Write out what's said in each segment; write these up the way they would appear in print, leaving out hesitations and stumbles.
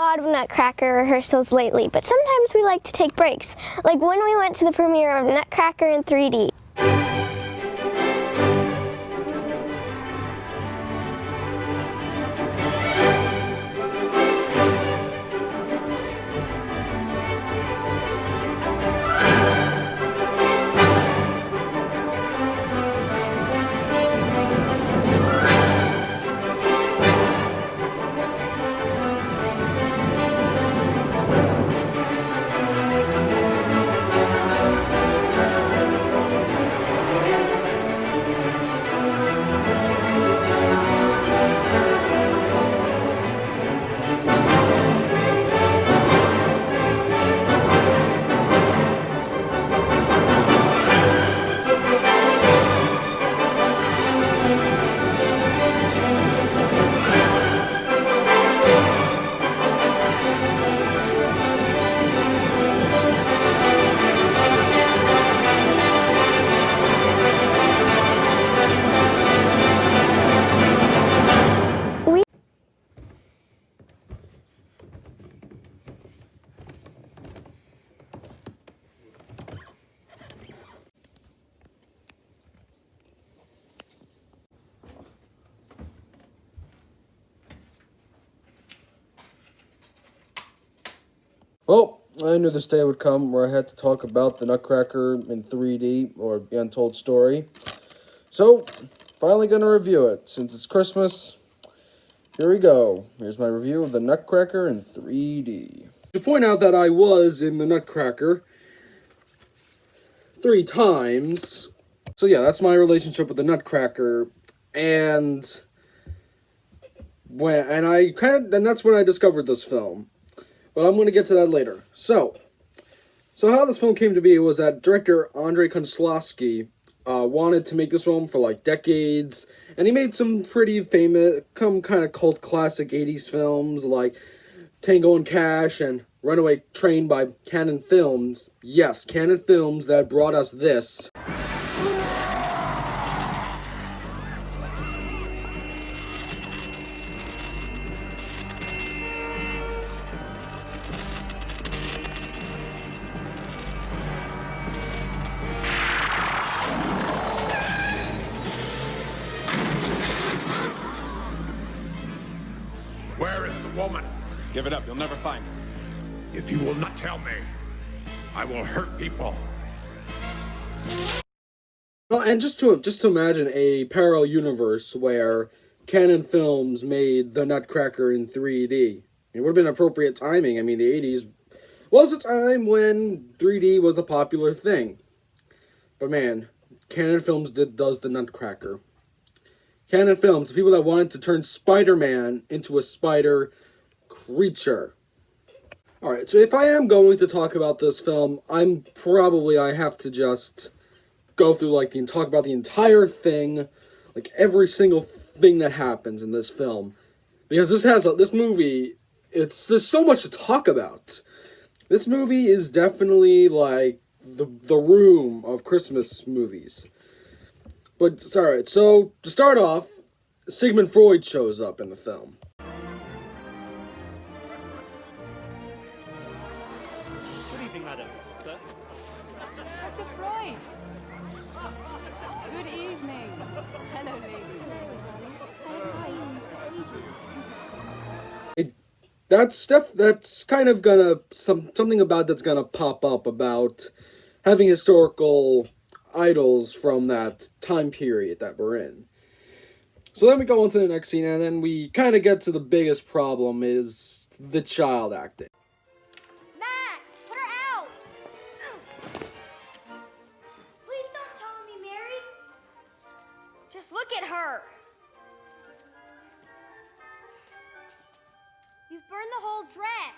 lot of Nutcracker rehearsals lately, but sometimes we like to take breaks, like when we went to the premiere of Nutcracker in 3D. Well, I knew this day would come where I had to talk about the Nutcracker in 3D, or the Untold story. So, finally gonna review it. Since it's Christmas, here we go. Here's my review of the Nutcracker in 3D. To point out that I was in the Nutcracker 3 times. So yeah, that's my relationship with the Nutcracker. And that's when I discovered this film. But I'm going to get to that later. So how this film came to be was that director Andrei Konchalovsky wanted to make this film for like decades, and he made some pretty famous, kind of cult classic 80s films like Tango and Cash and Runaway Train by Cannon Films. Yes, Cannon Films that brought us this. Where is the woman? Give it up, you'll never find her. If you will not tell me, I will hurt people. Well, and just to imagine a parallel universe where Cannon Films made the Nutcracker in 3D. It would have been appropriate timing. I mean, the 80s was a time when 3D was a popular thing. But man, Cannon Films does the Nutcracker. Cannon Films, the people that wanted to turn Spider-Man into a spider creature. Alright, so if I am going to talk about this film, I have to just go through, talk about the entire thing, like, every single thing that happens in this film. Because this movie, there's so much to talk about. This movie is definitely, like, the Room of Christmas movies. But, alright, so, to start off, Sigmund Freud shows up in the film. Good evening, madam. Sir? Dr. Freud! Good evening. Hello, ladies. That's kind of something about that's gonna pop up about having historical idols from that time period that we're in. So then we go on to the next scene, and then we kind of get to the biggest problem is the child acting. Max, put her out! Please don't tell me, Mary. Just look at her. You've burned the whole dress.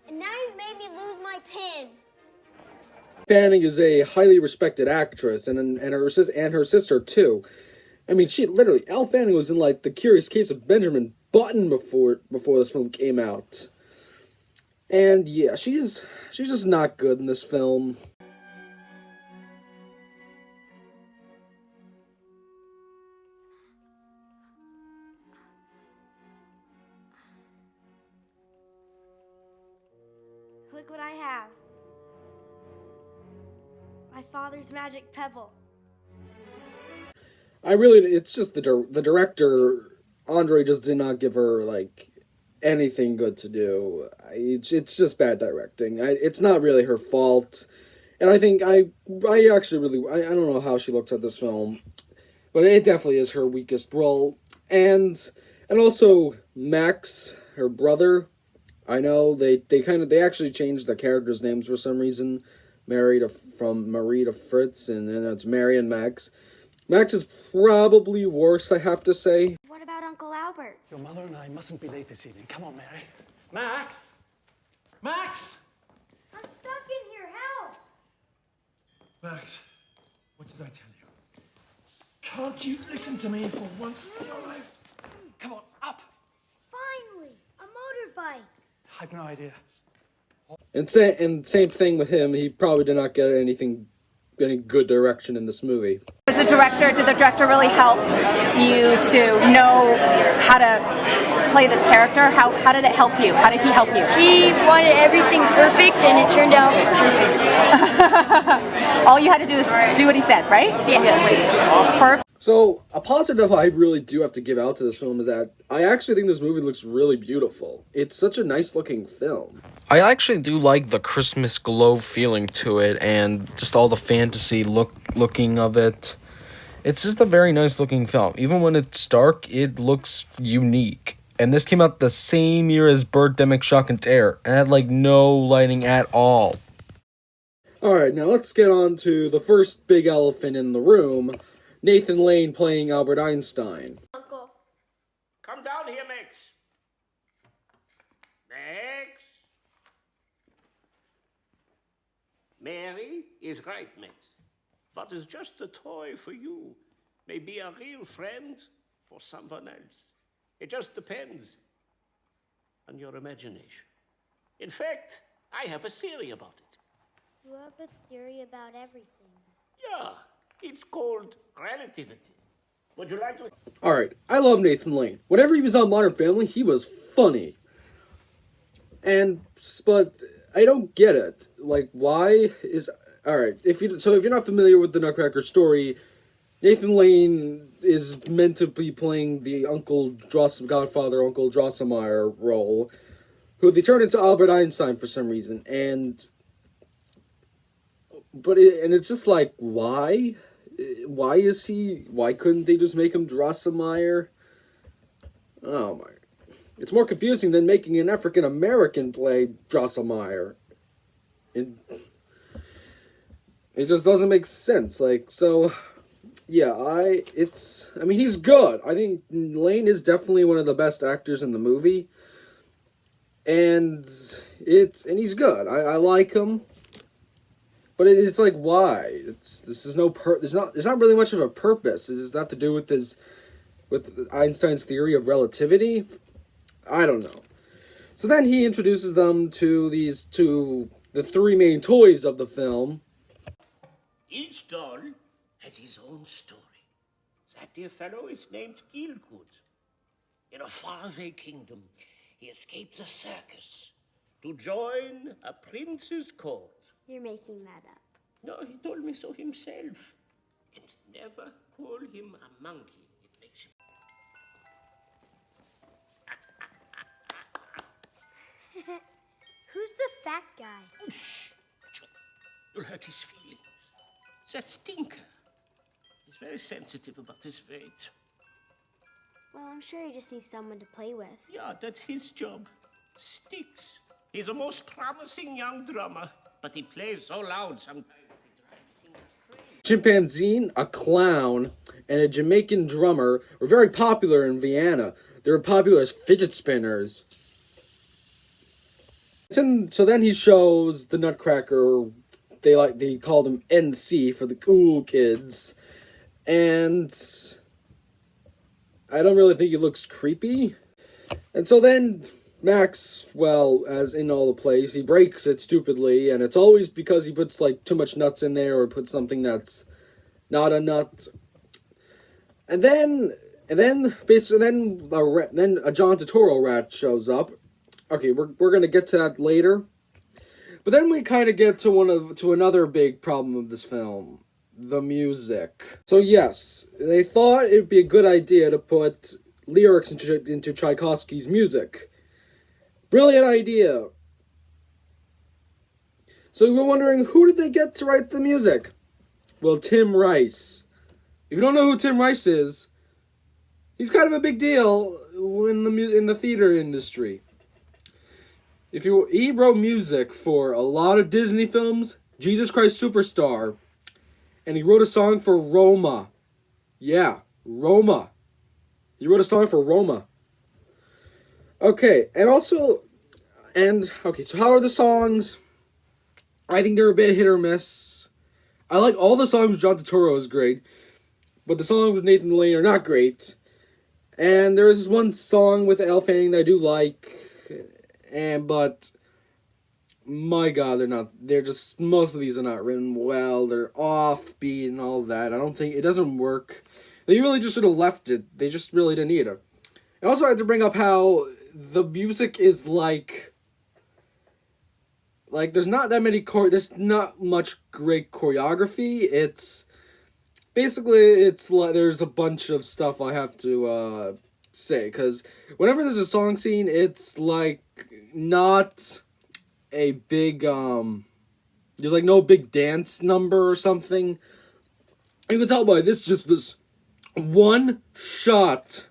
And now you've made me lose my pin. Fanning is a highly respected actress, and her sister too. I mean, Elle Fanning was in like The Curious Case of Benjamin Button before this film came out. And yeah, she's just not good in this film. Look what I have. My father's magic pebble. It's just the director, Andre, just did not give her, like, anything good to do. It's just bad directing. It's not really her fault. And I think, I actually really, I don't know how she looks at this film, but it definitely is her weakest role. And also, Max, her brother, I know, they actually changed the characters' names for some reason. From Marie to Fritz, and then it's Mary and Max. Max is probably worse, I have to say. What about Uncle Albert? Your mother and I mustn't be late this evening. Come on, Mary. Max! Max! I'm stuck in here, help! Max, what did I tell you? Can't you listen to me for once in your life? Come on, up! Finally, a motorbike. I've no idea. And same thing with him, he probably did not get any good direction in this movie. Did the director really help you to know how to play this character? How did it help you? How did he help you? He wanted everything perfect, and it turned out perfect. All you had to do is do what he said, right? Yeah. Perfect. So, a positive I really do have to give out to this film is that I actually think this movie looks really beautiful. It's such a nice-looking film. I actually do like the Christmas glow feeling to it, and just all the fantasy looking of it. It's just a very nice-looking film. Even when it's dark, it looks unique. And this came out the same year as Birdemic Shock and Terror, and had, like, no lighting at all. Alright, now let's get on to the first big elephant in the room, Nathan Lane playing Albert Einstein. Uncle. Come down here, Max. Max. Mary is right, Max. What is just a toy for you may be a real friend for someone else. It just depends on your imagination. In fact, I have a theory about it. You have a theory about everything. Yeah, it's called relativity. Would you like to... Alright, I love Nathan Lane. Whenever he was on Modern Family, he was funny. But I don't get it. Like, why is... Alright, if you're not familiar with the Nutcracker story, Nathan Lane is meant to be playing the Godfather Uncle Drosselmeyer role, who they turned into Albert Einstein for some reason, and it's just like, why? Why couldn't they just make him Drosselmeyer? Oh my. It's more confusing than making an African American play Drosselmeyer. It just doesn't make sense. Like, so, yeah, he's good. I think Lane is definitely one of the best actors in the movie. And he's good. I like him. But it's like, why? There's not really much of a purpose. It does not have to do with Einstein's theory of relativity. I don't know. So then he introduces them to the three main toys of the film. Each doll has his own story. That dear fellow is named Gilgud. In a faraway kingdom, he escapes a circus to join a prince's court. You're making that up. No, he told me so himself. And never call him a monkey. It makes him... Who's the fat guy? Shh! You'll hurt his feelings. That stinker. He's very sensitive about his weight. Well, I'm sure he just needs someone to play with. Yeah, that's his job. Sticks. He's a most promising young drummer, but he plays so loud sometimes. Chimpanzee, a clown, and a Jamaican drummer were very popular in Vienna. They were popular as fidget spinners. So then he shows the Nutcracker. They called him NC for the cool kids, and I don't really think he looks creepy. And so then Max, well, as in all the plays, he breaks it stupidly, and it's always because he puts like too much nuts in there or puts something that's not a nut. And then a John Turturro rat shows up. Okay, we're gonna get to that later. But then we kind of get to another big problem of this film, the music. So yes, they thought it'd be a good idea to put lyrics into Tchaikovsky's music. Brilliant idea. So we're wondering, who did they get to write the music? Well, Tim Rice. If you don't know who Tim Rice is, he's kind of a big deal in the theater industry. He wrote music for a lot of Disney films, Jesus Christ Superstar, and he wrote a song for Roma. Yeah, Roma. He wrote a song for Roma. Okay, so how are the songs? I think they're a bit hit or miss. I like all the songs with John Turturro is great, but the songs with Nathan Lane are not great. And there is this one song with Elle Fanning that I do like, but my God, most of these are not written well. They're offbeat and all that. I don't think it doesn't work. They really just should have left it. They just really didn't need it. I also have to bring up how the music is like there's not that many there's not much great choreography. It's basically there's a bunch of stuff I have to say, because whenever there's a song scene, it's like not a big there's like no big dance number or something. You can tell by this one shot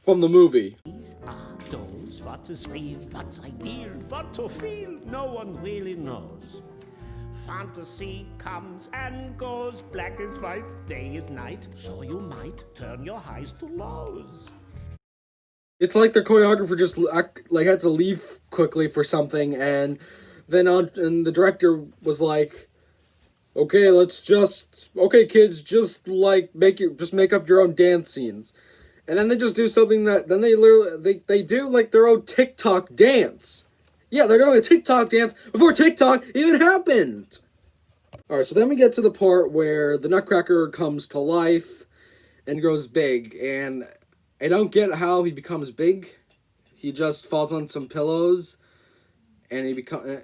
from the movie. These are those, what is real, what's ideal, what to feel, no one really knows. Fantasy comes and goes, black is white, day is night, so you might turn your highs to lows. It's like the choreographer just had to leave quickly for something, and then and the director was like, "Okay, kids, just make up your own dance scenes," and then they just do something they do like their own TikTok dance. Yeah, they're doing a TikTok dance before TikTok even happened. All right, so then we get to the part where the Nutcracker comes to life and grows big, and I don't get how he becomes big. He just falls on some pillows, and he becomes...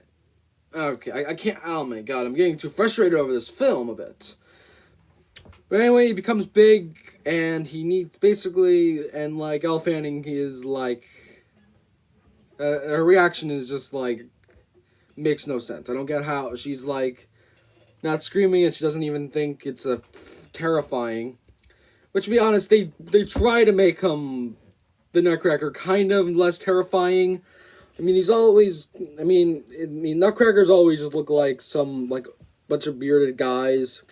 Okay, I can't... Oh my God, I'm getting too frustrated over this film a bit. But anyway, he becomes big, and he needs... Basically, and like Elle Fanning, he is like... her reaction is just like... Makes no sense. I don't get how she's like... Not screaming, and she doesn't even think it's terrifying. But to be honest, they try to make him, the Nutcracker, kind of less terrifying. I mean, he's always, Nutcrackers always just look like bunch of bearded guys.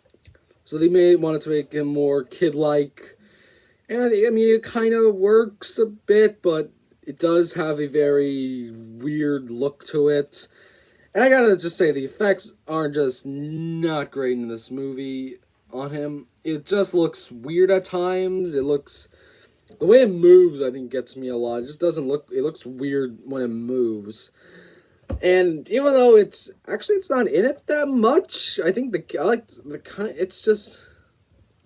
So they may want to make him more kid-like. And it kind of works a bit, but it does have a very weird look to it. And I gotta just say, the effects are just not great in this movie on him. It just looks weird at times. The way it moves, I think, gets me a lot. It just doesn't look, it looks weird when it moves. And even though it's not in it that much, I think it's just,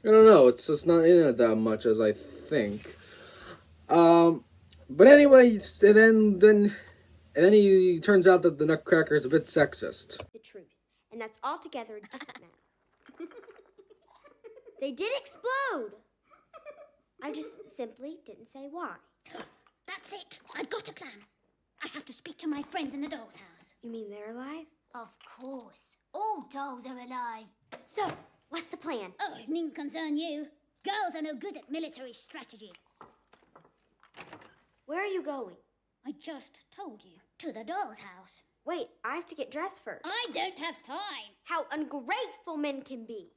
I don't know, it's just not in it that much as I think. But anyway, and then he turns out that the Nutcracker is a bit sexist. The truth, and that's altogether a different matter. They did explode. I just simply didn't say why. That's it. I've got a plan. I have to speak to my friends in the doll's house. You mean they're alive? Of course. All dolls are alive. So, what's the plan? Oh, it needn't concern you. Girls are no good at military strategy. Where are you going? I just told you. To the doll's house. Wait, I have to get dressed first. I don't have time. How ungrateful men can be.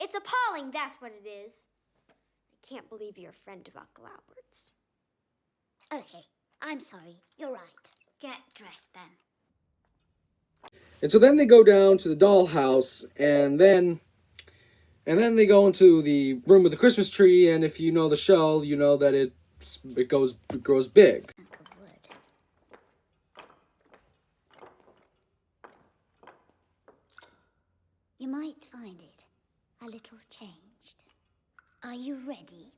It's appalling, that's what it is. I can't believe you're a friend of Uncle Albert's. Okay, I'm sorry. You're right. Get dressed then. And so then they go down to the dollhouse, and then they go into the room with the Christmas tree, and if you know the show, you know that it grows big. You might find it a little changed. Are you ready?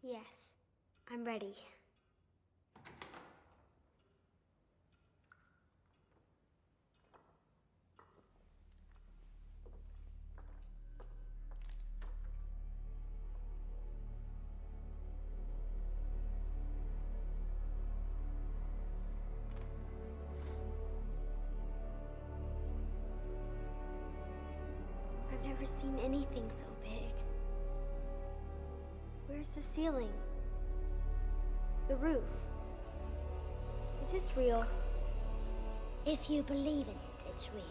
Yes, I'm ready. never seen anything so big. Where's the ceiling? The roof? Is this real? If you believe in it, it's real.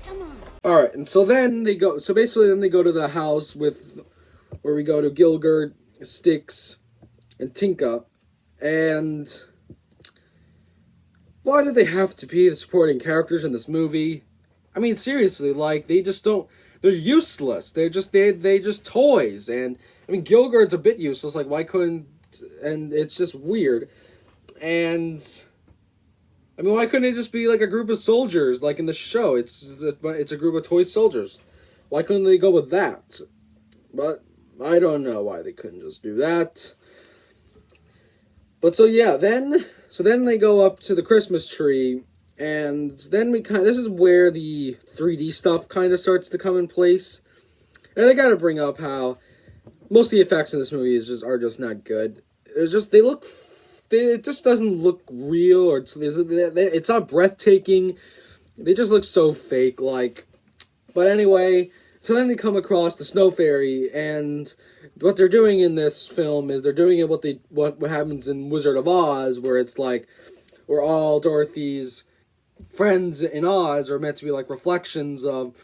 Come on. Alright, and so then they go, so basically then they go to the house where we go to Gilgert, Styx, and Tinka, and why do they have to be the supporting characters in this movie? I mean, seriously, like, they just don't, they're useless, they're just toys, and, I mean, Gilgert's a bit useless, like, why couldn't, and it's just weird, and, I mean, why couldn't it just be, like, a group of soldiers, like in the show? It's a group of toy soldiers. Why couldn't they go with that? But I don't know why they couldn't just do that. But so yeah, then they go up to the Christmas tree, and then this is where the 3D stuff kind of starts to come in place. And I gotta bring up how most of the effects in this movie are just not good. It just doesn't look real, or it's not breathtaking. They just look so fake, like. But anyway, so then they come across the snow fairy, and what they're doing in this film is they're doing it what happens in Wizard of Oz, where it's like, where all Dorothy's friends in Oz are meant to be like reflections of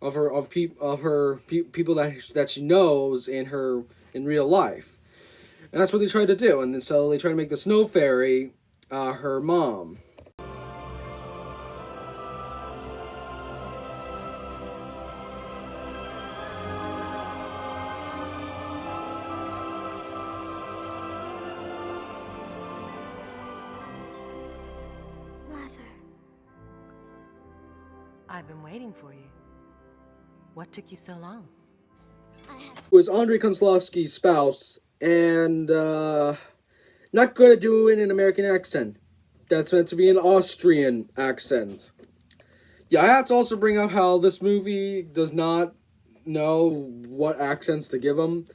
her people that she knows in real life. And that's what they tried to do, and so they tried to make the snow fairy her mom. Mother. I've been waiting for you. What took you so long? It was Andrei Konchalovsky's spouse, and not good at doing an American accent. That's meant to be an Austrian accent. Yeah, I have to also bring up how this movie does not know what accents to give him.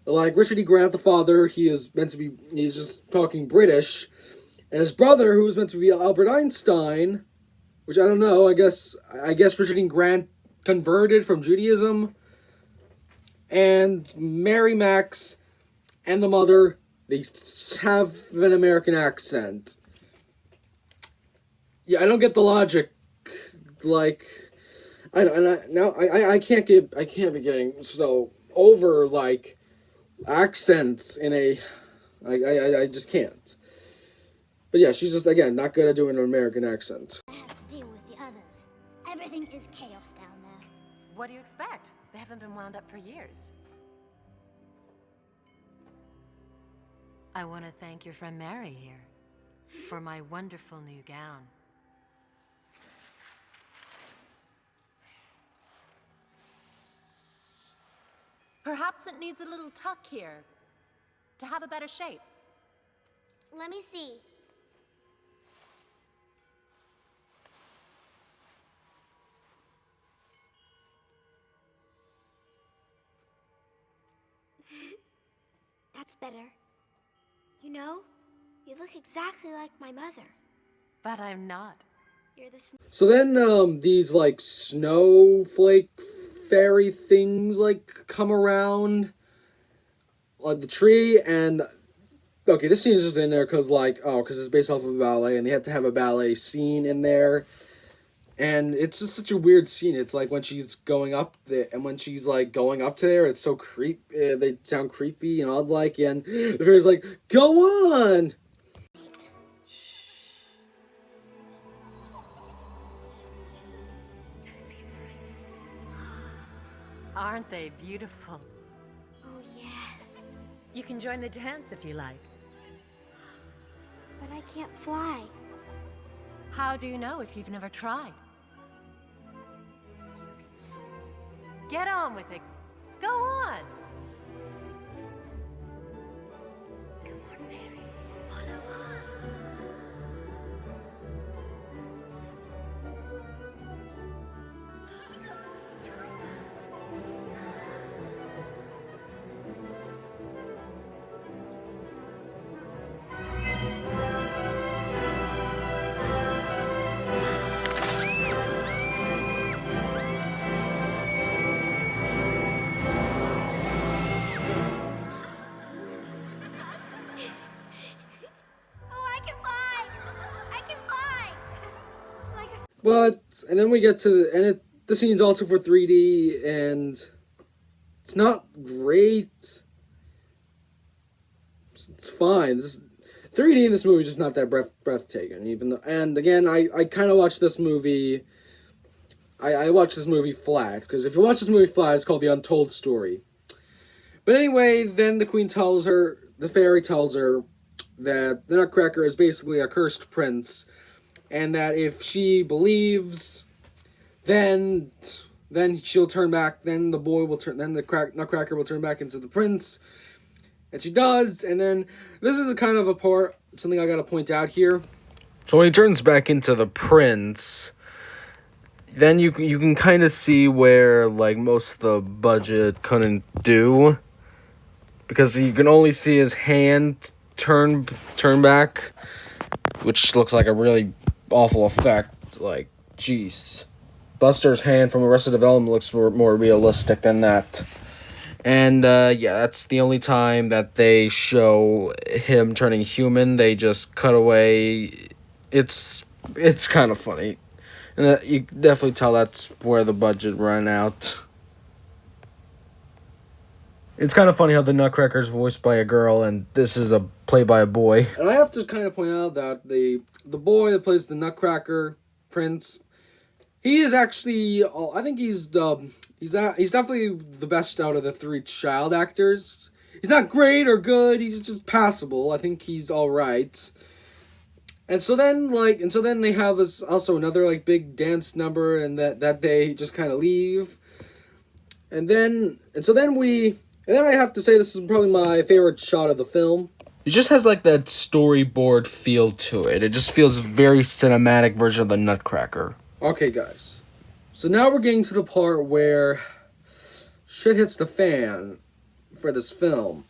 Like, Richard E. Grant, the father, he's just talking British, and his brother, who was meant to be Albert Einstein, which I don't know, I guess Richard E. Grant converted from Judaism, and Mary Max and the mother, they have an American accent. Yeah, I don't get the logic. Like, I can't be getting so over, like, accents in a, I just can't. But yeah, she's just, again, not good at doing an American accent. I have to deal with the others. Everything is chaos down there. What do you expect? They haven't been wound up for years. I want to thank your friend Mary here for my wonderful new gown. Perhaps it needs a little tuck here to have a better shape. Let me see. That's better. You know, you look exactly like my mother. But I'm not. You're the So then, these, like, snowflake fairy things, like, come around, like, the tree, and, okay, this scene is just in there because, like, because it's based off of a ballet, and they have to have a ballet scene in there, and it's just such a weird scene. It's like when she's going up there, and when she's, like, going up to there, it's so they sound creepy and odd-like, and the fairy's like, go on! Aren't they beautiful? Oh, yes. You can join the dance if you like. But I can't fly. How do you know if you've never tried? Get on with it. Go on. Come on, Mary. Follow us. And then we get to, the scene's also for 3D, and it's not great. It's fine. 3D in this movie is just not that breathtaking. Even though, and again, I kind of watched this movie. I watched this movie flat, because if you watch this movie flat, it's called the Untold story. But anyway, then the fairy tells her that the Nutcracker is basically a cursed prince, and that if she believes, then she'll turn back. Then the Nutcracker will turn back into the prince, and she does. And then this is a kind of a part, something I gotta point out here. So when he turns back into the prince, then you can kind of see where like most of the budget couldn't do, because you can only see his hand turn back, which looks like a really awful effect. Like, jeez, Buster's hand from Arrested Development looks more realistic than that. And yeah, that's the only time that they show him turning human. They just cut away. It's kind of funny. And you definitely tell that's where the budget ran out. It's kind of funny how the Nutcracker is voiced by a girl, and this is played by a boy. And I have to kind of point out that the boy that plays the Nutcracker Prince, he is actually, I think he's definitely the best out of the three child actors. He's not great or good. He's just passable. I think he's all right. And so then they have also another like big dance number, and that they just kind of leave. And then I have to say this is probably my favorite shot of the film. It just has like that storyboard feel to it. It just feels a very cinematic version of the Nutcracker. Okay, guys. So now we're getting to the part where shit hits the fan for this film.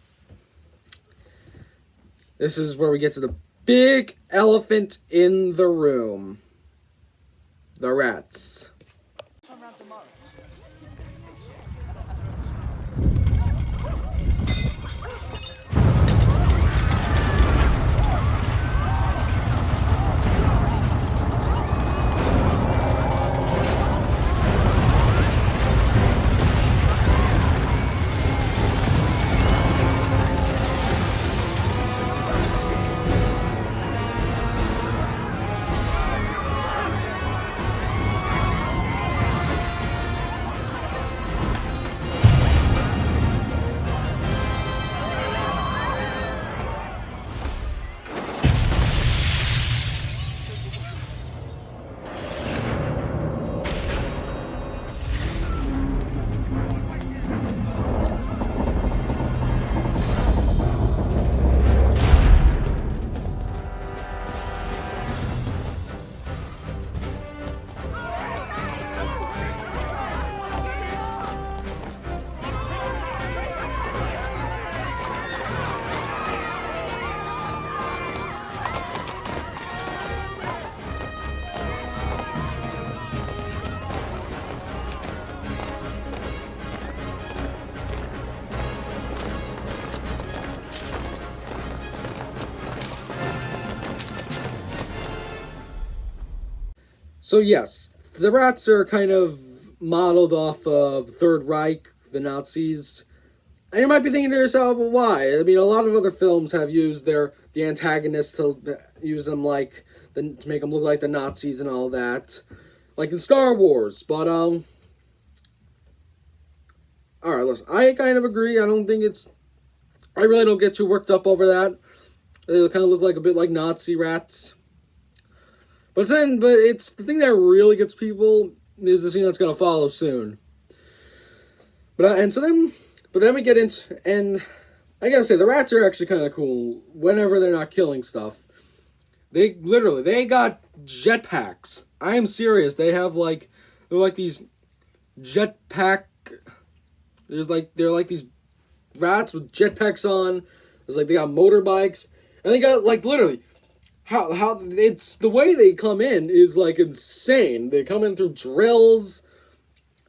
This is where we get to the big elephant in the room. The rats. So yes, the rats are kind of modeled off of the Third Reich, the Nazis. And you might be thinking to yourself, well, why? I mean, a lot of other films have used the antagonists to use them to make them look like the Nazis and all that. Like in Star Wars. But, alright, listen, I kind of agree. I really don't get too worked up over that. They kind of look like a bit like Nazi rats. But it's the thing that really gets people is the scene that's gonna follow soon. But then we get into, and I gotta say the rats are actually kind of cool whenever they're not killing stuff. They got jetpacks. I am serious. They're like these jetpack. They're like these rats with jetpacks on. It's like they got motorbikes, and they got like literally. How it's the way they come in is like insane. They come in through drills.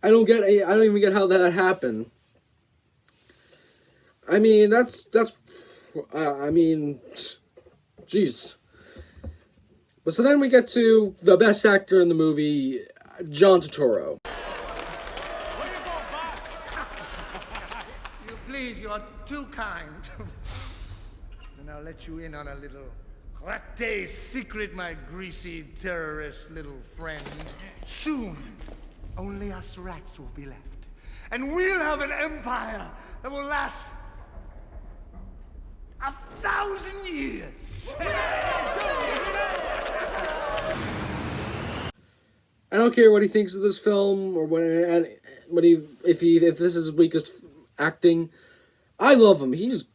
I don't even get how that happened. I mean, jeez. But so then we get to the best actor in the movie, John Turturro. You please, you're too kind. And I'll let you in on a little raté secret, my greasy terrorist little friend. Soon, only us rats will be left. And we'll have an empire that will last 1,000 years. I don't care what he thinks of this film or if this is his weakest acting. I love him. He is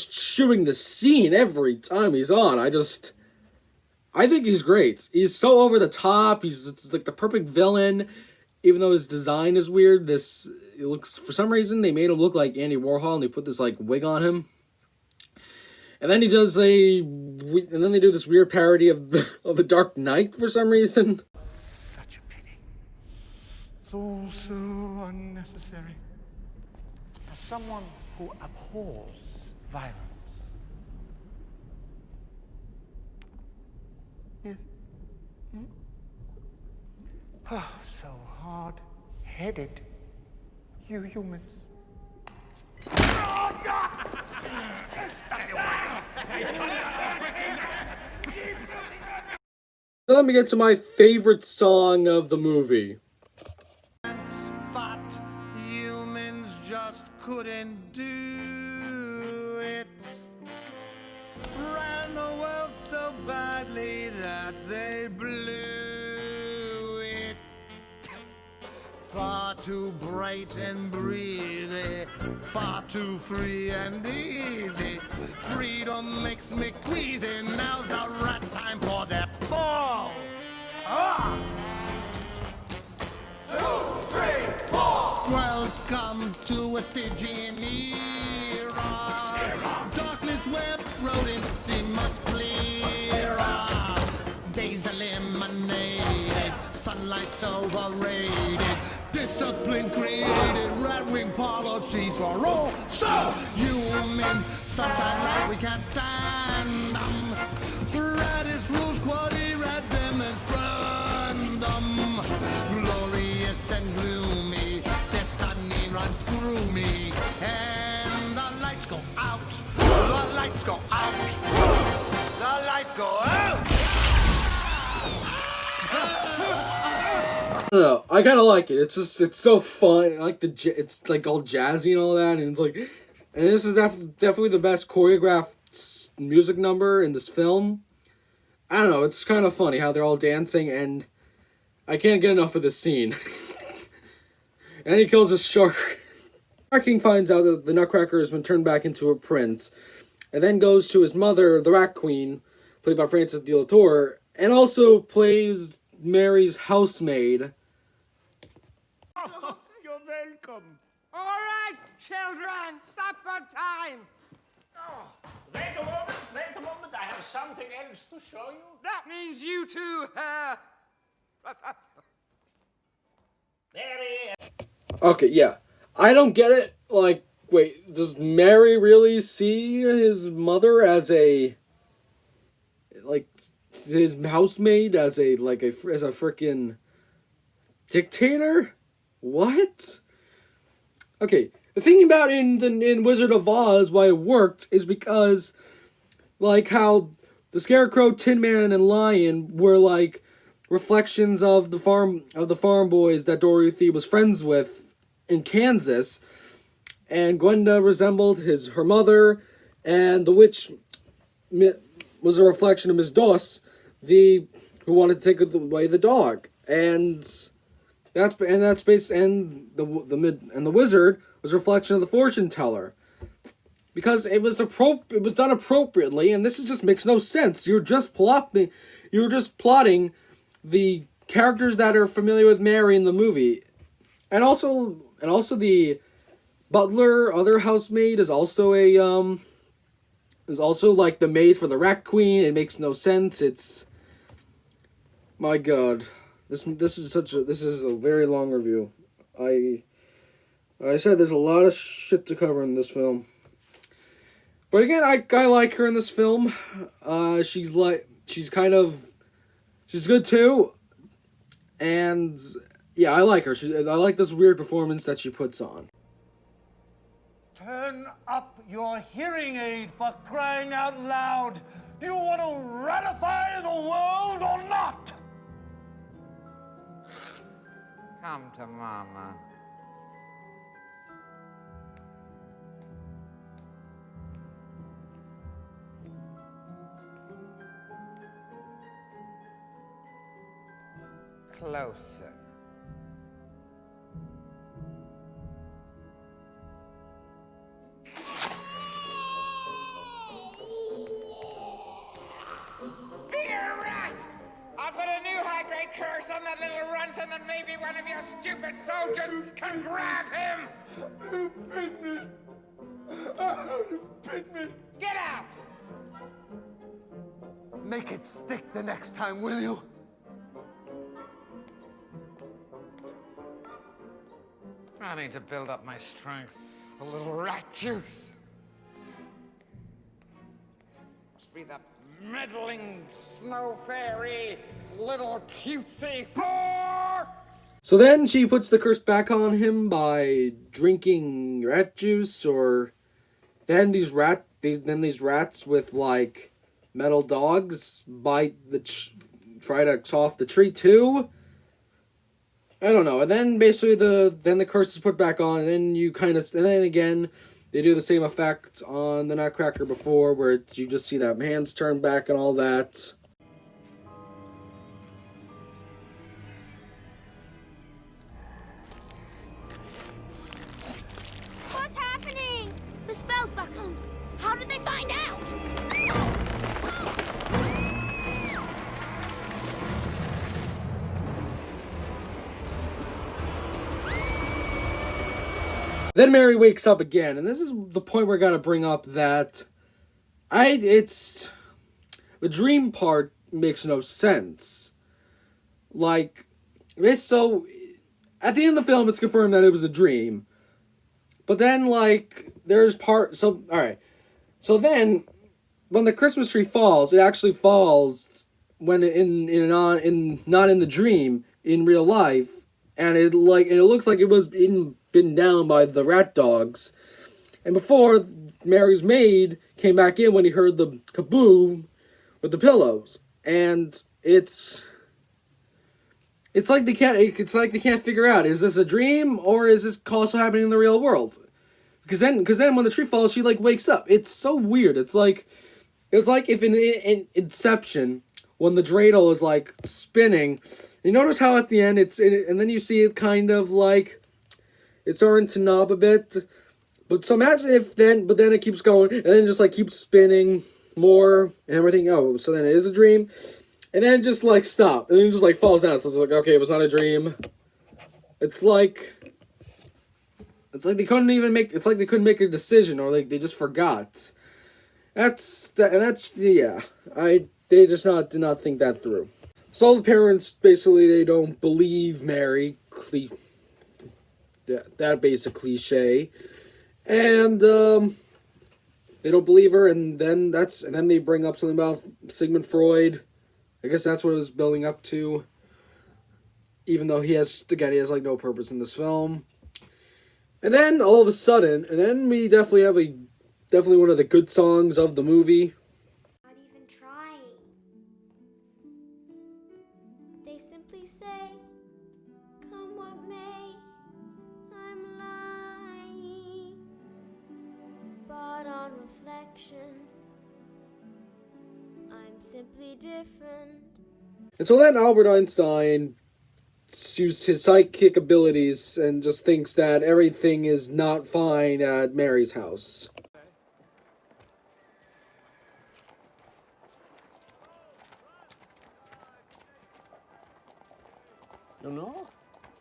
chewing the scene every time he's on. I think he's great. He's so over the top. He's like the perfect villain. Even though his design is weird, it looks, for some reason they made him look like Andy Warhol and they put this like wig on him. And then they do this weird parody of the Dark Knight for some reason. Such a pity. It's all so unnecessary. As someone who abhors violence. Yes. Oh, so hard-headed. You humans. So let me get to my favorite song of the movie. But humans just couldn't do it. Ran the world so badly that they blew it. Far too bright and breezy, far too free and easy. Freedom makes me queasy. Now's the right time for that fall. Ah! 2, 3, 4. Welcome to a Stygian era. Darkness web rodents seem much clearer. Days eliminated, sunlight's overrated. Discipline created, red-wing policies for all. So, humans, sunshine like we can't stand them. Radish rules, quadri-rat demonstrandum. Glorious and gloomy, destiny runs through me. And the lights go out, the lights go out, the lights go out! I don't know. I kind of like it. It's so fun. I like it's like all jazzy and all that, and it's like, and this is definitely the best choreographed music number in this film. I don't know. It's kind of funny how they're all dancing, and I can't get enough of this scene. And he kills a shark. Our king finds out that the Nutcracker has been turned back into a prince, and then goes to his mother, the Rat Queen, played by Frances de la Tour, and also plays Mary's housemaid. Oh, you're welcome. All right, children, supper time. Oh, wait a moment, I have something else to show you. That means you too, Professor. Mary. Okay, yeah. I don't get it. Like, wait, does Mary really see his mother as a, like, his housemaid as a freaking dictator? What? Okay, the thing about in Wizard of Oz why it worked is because, like, how the Scarecrow, Tin Man, and Lion were like reflections of the farm boys that Dorothy was friends with in Kansas, and Gwenda resembled her mother, and the witch was a reflection of Miss Doss, who wanted to take away the dog, and the wizard was a reflection of the fortune teller, because it was done appropriately, and this just makes no sense. You're just plotting the characters that are familiar with Mary in the movie, and also the butler, other housemaid, is also like the maid for the Rat Queen. It makes no sense. It's, my God, this is a very long review. I said there's a lot of shit to cover in this film, but again, I like her in this film. She's kind of She's good too. And yeah, I like her. I like this weird performance that she puts on. Turn up your hearing aid, for crying out loud. Do you want to ratify the world or not? Come to Mama. Closer. Be a rat! I'll put a new high-grade curse on that little runt, and then maybe one of your stupid soldiers can grab him! You bit me! You bit me! Get out! Make it stick the next time, will you? I need to build up my strength. A little rat juice. Must be that meddling snow fairy, little cutesy. So then she puts the curse back on him by drinking rat juice, or then these rats with like metal dogs try to saw off the tree too. I don't know. And then basically the curse is put back on, and then and then again they do the same effect on the Nutcracker before, where you just see that hands turn back and all that. What's happening? The spell's back on. How did they find out? Then Mary wakes up again, and this is the point where I gotta bring up that the dream part makes no sense. Like, it's so, at the end of the film, it's confirmed that it was a dream. But then, like, alright. So then, when the Christmas tree falls, it actually falls when not in the dream, in real life, and it looks like it was been down by the rat dogs. And before, Mary's maid came back in when he heard the kaboom with the pillows. And it's like they can't figure out, is this a dream or is this also happening in the real world? Because then when the tree falls, she like wakes up. It's so weird. It's like if in Inception, when the dreidel is like spinning, you notice how at the end and then you see it kind of like it's starting to knob a bit. But so imagine but then it keeps going, and then just like keeps spinning more and everything. Oh, so then it is a dream, and then it just like stop, and then it just like falls down. So it's like, okay, it was not a dream. It's like they couldn't make a decision, or like they just forgot. They just did not think that through. So the parents basically they don't believe Mary. That basic cliche, and they don't believe her, and then they bring up something about Sigmund Freud. I guess that's what it was building up to. Even though he has like no purpose in this film, and then all of a sudden, we definitely have definitely one of the good songs of the movie. Not even trying. They simply say, "Come what may." I'm lying, but on reflection, I'm simply different. And so then Albert Einstein uses his psychic abilities and just thinks that everything is not fine at Mary's house. You know,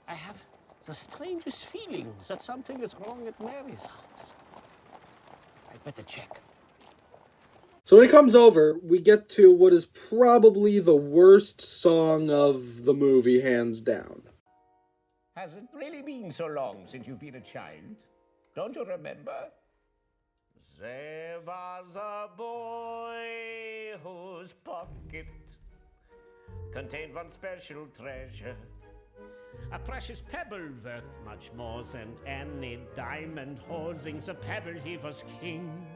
I have the strangest feeling that something is wrong at Mary's house. I'd better check. So when it comes over, we get to what is probably the worst song of the movie, hands down. Has it really been so long since you've been a child? Don't you remember? There was a boy whose pocket contained one special treasure. A precious pebble worth much more than any diamond. Holding the pebble, he was king.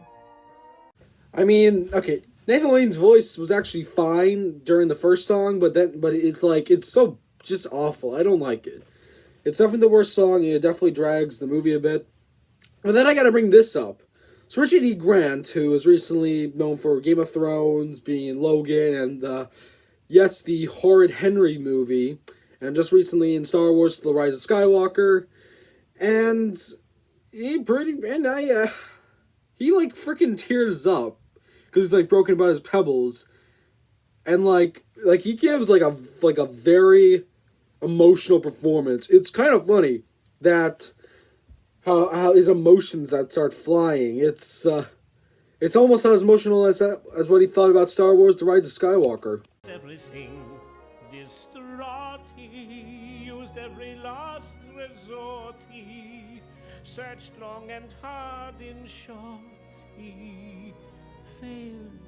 I mean, okay, Nathan Lane's voice was actually fine during the first song, but it's like, it's so just awful. I don't like it. It's definitely the worst song, and it definitely drags the movie a bit. But then I gotta bring this up. So Richard E. Grant, who is recently known for Game of Thrones, being in Logan, and the horrid Henry movie, and just recently in Star Wars: The Rise of Skywalker, and he like freaking tears up because he's like broken about his pebbles, and like he gives like a very emotional performance. It's kind of funny that how his emotions that start flying. It's almost as emotional as what he thought about Star Wars: The Rise of Skywalker. Everything distraught, he used every last resort. He searched long and hard, in short, he failed.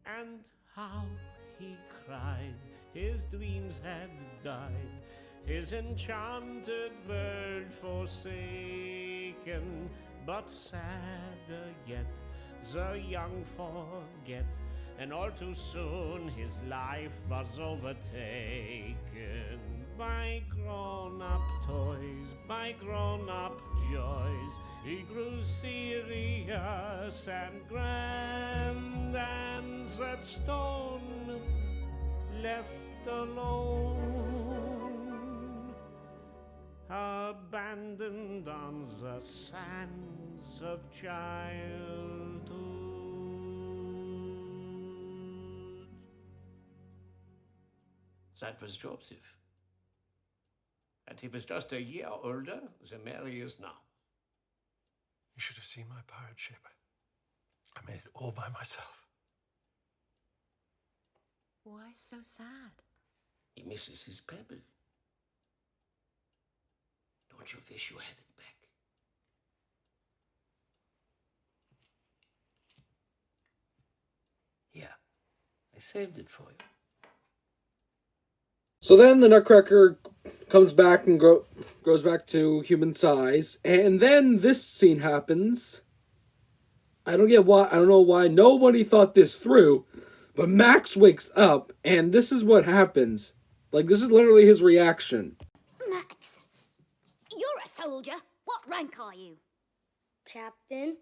And how he cried, his dreams had died, his enchanted world forsaken. But sadder yet, the young forget, and all too soon his life was overtaken by grown-up toys, by grown-up joys. He grew serious and grand, and that stone left alone, abandoned on the sands of childhood. That was Joseph. And he was just a year older than Mary is now. You should have seen my pirate ship. I made it all by myself. Why so sad? He misses his pebble. Don't you wish you had it back? Here, I saved it for you. So then the Nutcracker comes back and grows back to human size, and then this scene happens. I don't know why nobody thought this through, but Max wakes up, and this is what happens. Like, this is literally his reaction. Max, you're a soldier. What rank are you? Captain.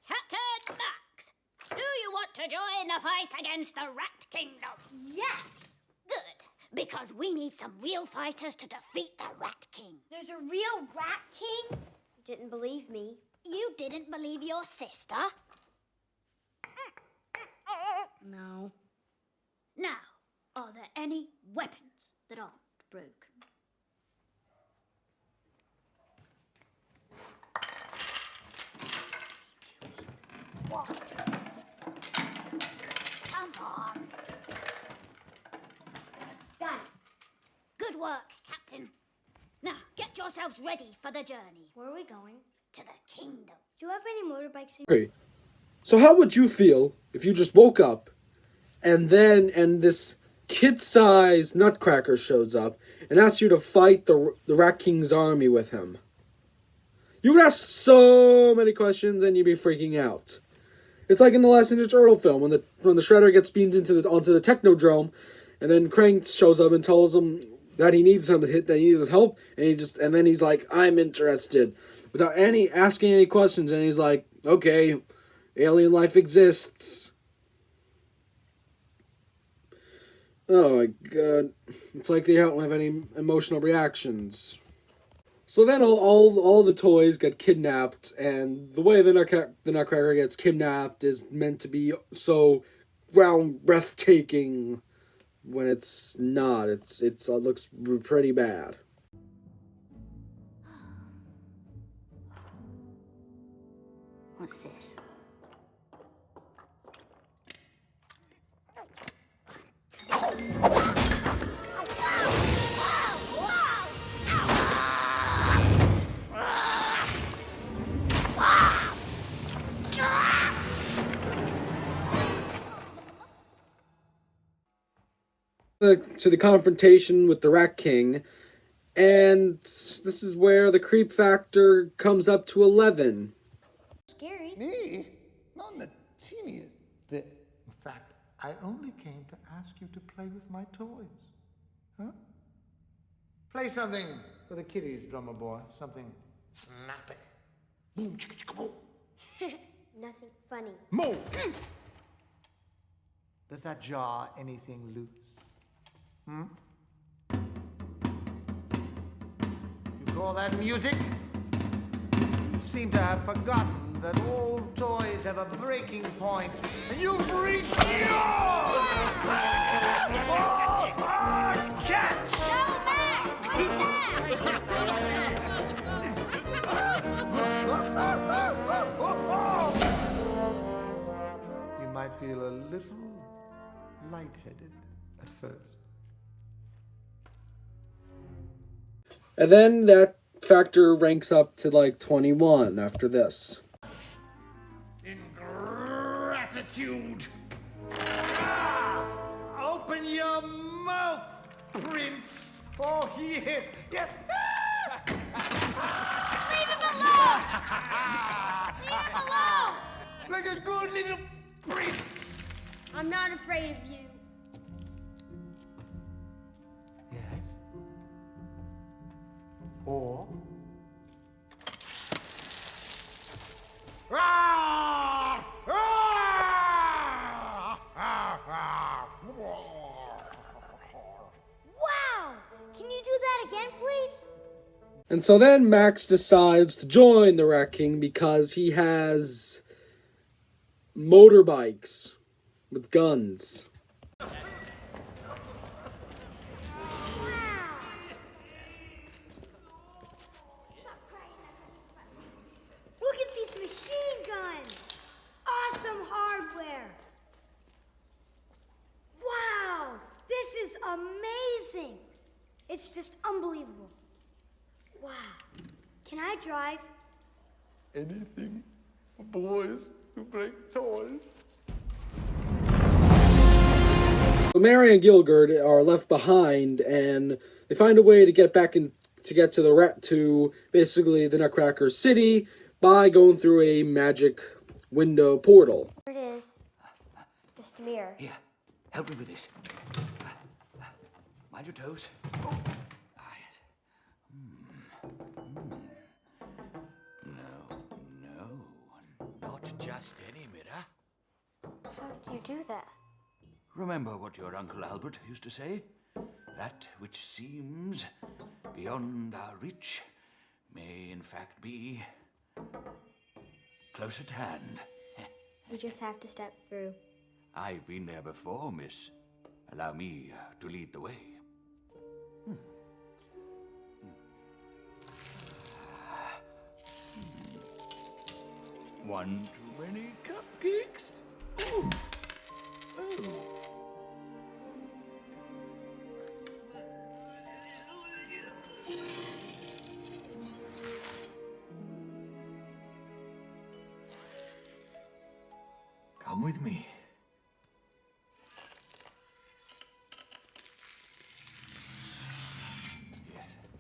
Captain Max, do you want to join the fight against the Rat Kingdom? Yes. Good, because we need some real fighters to defeat the Rat King. There's a real Rat King? You didn't believe me. You didn't believe your sister? No. Now, are there any weapons that aren't broken? What? Come on. Done. Good work, Captain. Now, get yourselves ready for the journey. Where are we going? To the kingdom. Do you have any motorbikes in... Okay, so how would you feel if you just woke up and this kid-sized Nutcracker shows up and asks you to fight the Rat King's army with him? You would ask so many questions and you'd be freaking out. It's like in the last Ninja Turtle film when the Shredder gets beamed onto the Technodrome, and then Krang shows up and tells him that he needs his help, and then he's like, I'm interested, without asking any questions, and he's like, okay, alien life exists. Oh my god. It's like they don't have any emotional reactions. So then all the toys get kidnapped, and the way the Nutcracker gets kidnapped is meant to be so breathtaking when it's not. It looks pretty bad. What's this? To the confrontation with the Rat King, and this is where the creep factor comes up to 11. Scary. Me? Not in the teeniest bit. In fact, I only came to ask you to play with my toys. Huh? Play something for the kiddies, drummer boy. Something snappy. Boom, chicka, chicka, boom. Nothing funny. Move! Does that jar anything loose? Hmm? You call that music? You seem to have forgotten that all toys have a breaking point, and you've reached yours! Catch! Go back! Come You might feel a little lightheaded at first. And then that factor ranks up to like 21 after this. Ingratitude! Open your mouth, Prince! Oh, yes, yes! Leave him alone! Leave him alone! Like a good little prince! I'm not afraid of you. Yes. Or... Wow! Can you do that again, please? And so then Max decides to join the Rat King because he has motorbikes with guns. Look at these machine guns! Awesome hardware! Wow! This is amazing! It's just unbelievable. Wow. Can I drive? Anything for boys who break toys. So Mary and Gilgert are left behind, and they find a way to get back in to get to basically the Nutcracker city by going through a magic window portal. There it is. Just a mirror. Here, help me with this. Mind your toes. No, not just any mirror. How do you do that? Remember what your Uncle Albert used to say? That which seems beyond our reach may in fact be close at hand. We just have to step through. I've been there before, miss. Allow me to lead the way. One too many cupcakes? Ooh. Oh. Come with me.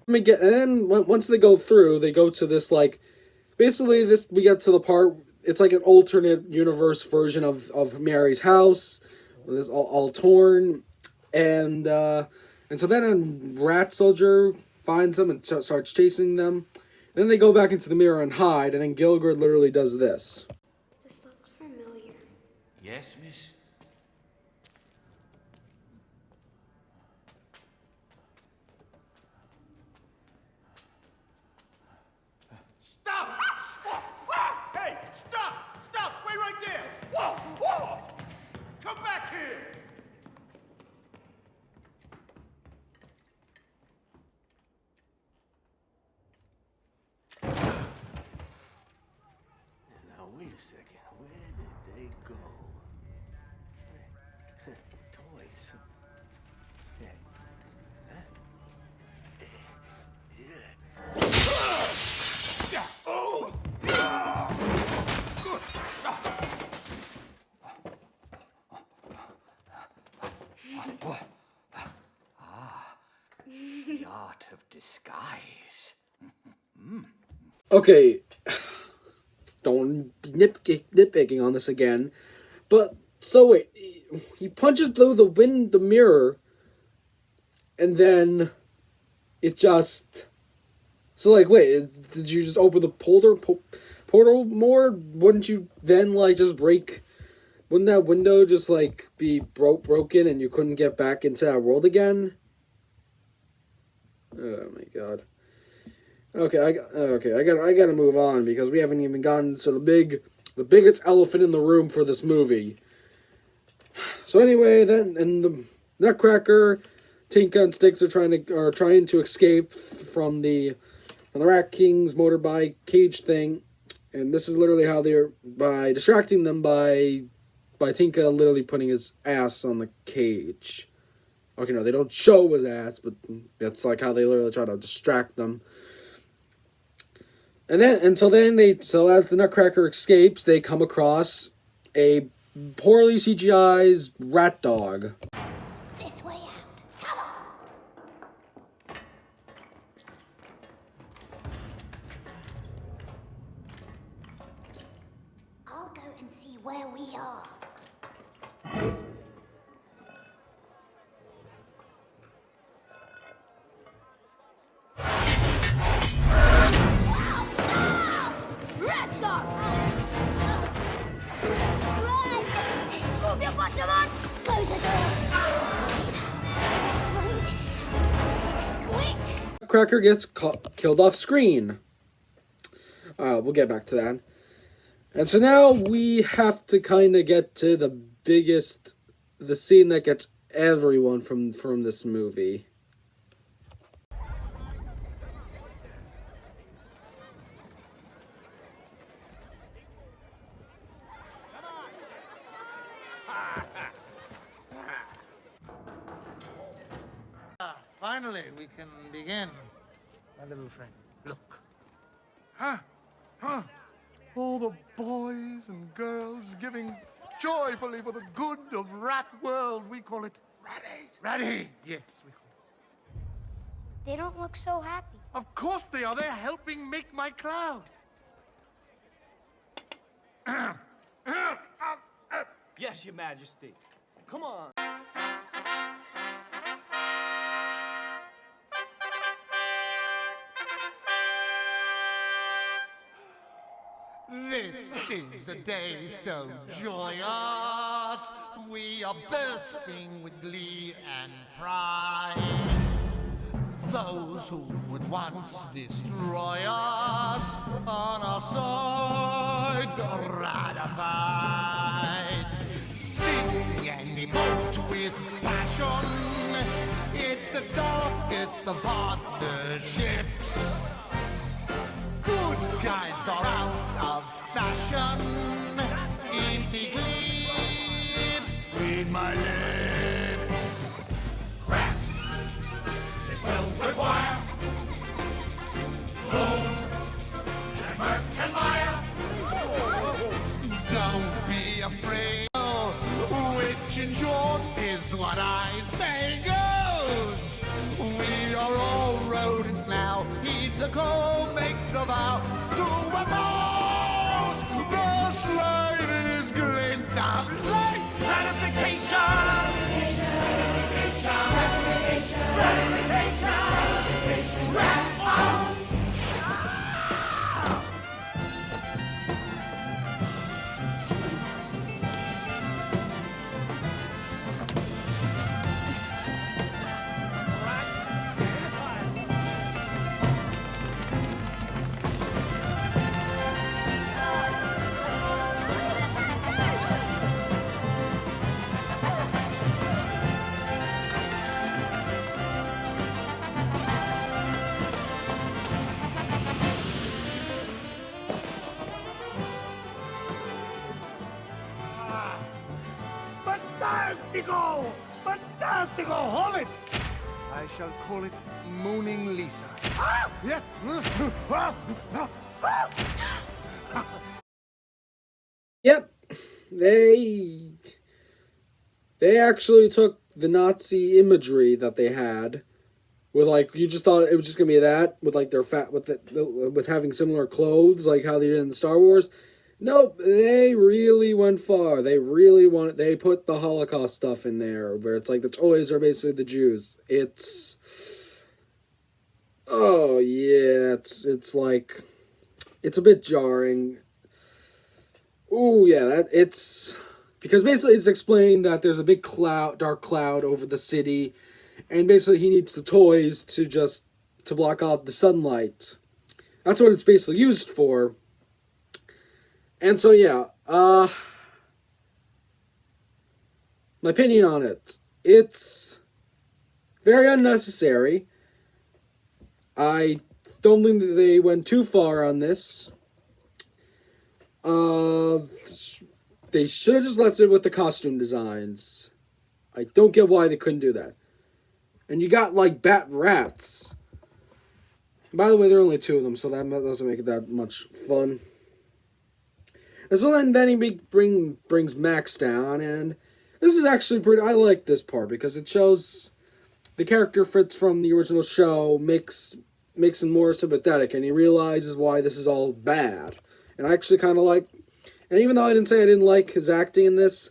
And then once they go through, they go to this like, basically this we get to the part. It's like an alternate universe version of Mary's house. It's all torn, and so then a rat soldier finds them and starts chasing them. Then they go back into the mirror and hide, and then Gilgert literally does this. This looks familiar. Yes, miss? Stop! Hey, stop! Stop! Wait right there! Whoa! Whoa! Come back here! Now, wait a second. Where did they go? Toys. Yeah. Oh! disguise. Okay, don't be nitpicking on this again, but so wait, he punches through the mirror, and then it just, so like, wait, did you just open the portal more? Wouldn't you then like just break? Wouldn't that window just like be broken and you couldn't get back into that world again? Oh my god. Okay, I gotta move on because we haven't even gotten to the biggest elephant in the room for this movie. So anyway, then and the Nutcracker, Tinka, and Sticks are trying to escape from the Rat King's motorbike cage thing, and this is literally how they're by distracting them by Tinka literally putting his ass on the cage. Okay, no, they don't show his ass, but that's like how they literally try to distract them. And then, so as the Nutcracker escapes, they come across a poorly CGI's rat dog. This way out. Come on. I'll go and see where we are. Rat dog! Run! Move your bottom on! Close the door! Quick! Nutcracker gets killed off screen. We'll get back to that. And so now we have to kind of get to the scene that gets everyone from this movie. Finally, we can begin. My little friend, look. Huh? All the boys and girls giving joyfully for the good of Rat World. We call it Rat-Aid. Yes, we call it. They don't look so happy. Of course they are. They're helping make my cloud. Yes, Your Majesty. Come on. This is a day so joyous. We are bursting with glee and pride. Those who would once destroy us on our side are ratified. Sing and emote with passion. It's the darkest of partnerships. Good guys are out of fashion. Empty glimpse. Read my lips. Rats. This will require Boom and Merc and Mire. Don't be afraid. Which in short is what I say goes. We are all rodents now. Heed the call, make the vow to oppose. The slide is glint of light. Ratification. Fantastico! Hold it! I shall call it Mooning Lisa. Yeah. Yep, they actually took the Nazi imagery that they had with like you just thought it was just gonna be that with like their fat with having similar clothes like how they did in the Star Wars. Nope, they really went far. They put the Holocaust stuff in there where it's like the toys are basically the Jews. It's oh yeah, it's like it's a bit jarring. Oh yeah, it's because basically it's explained that there's a big dark cloud over the city, and basically he needs the toys to block out the sunlight. That's what it's basically used for. And so yeah, my opinion on it's very unnecessary. I don't think that they went too far on this. They should have just left it with the costume designs. I don't get why they couldn't do that. And you got like bat rats. By the way, there are only 2 of them, so that doesn't make it that much fun. And so then he brings Max down, and this is actually pretty. I like this part because it shows the character Fritz from the original show makes him more sympathetic, and he realizes why this is all bad. And I actually kind of like, and even though I didn't say I didn't like his acting in this,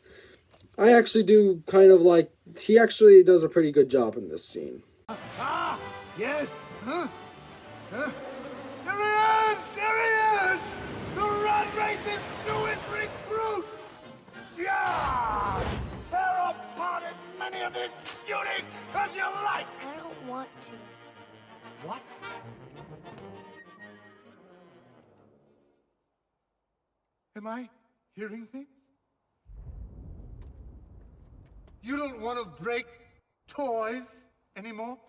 I actually do kind of like. He actually does a pretty good job in this scene. Ah! Yes? Huh? Huh? There he is! There he is! The rat race's newest recruit! Yeah! Tear apart as many of these cuties as you like! I don't want to. What? Am I hearing things? You don't want to break toys anymore?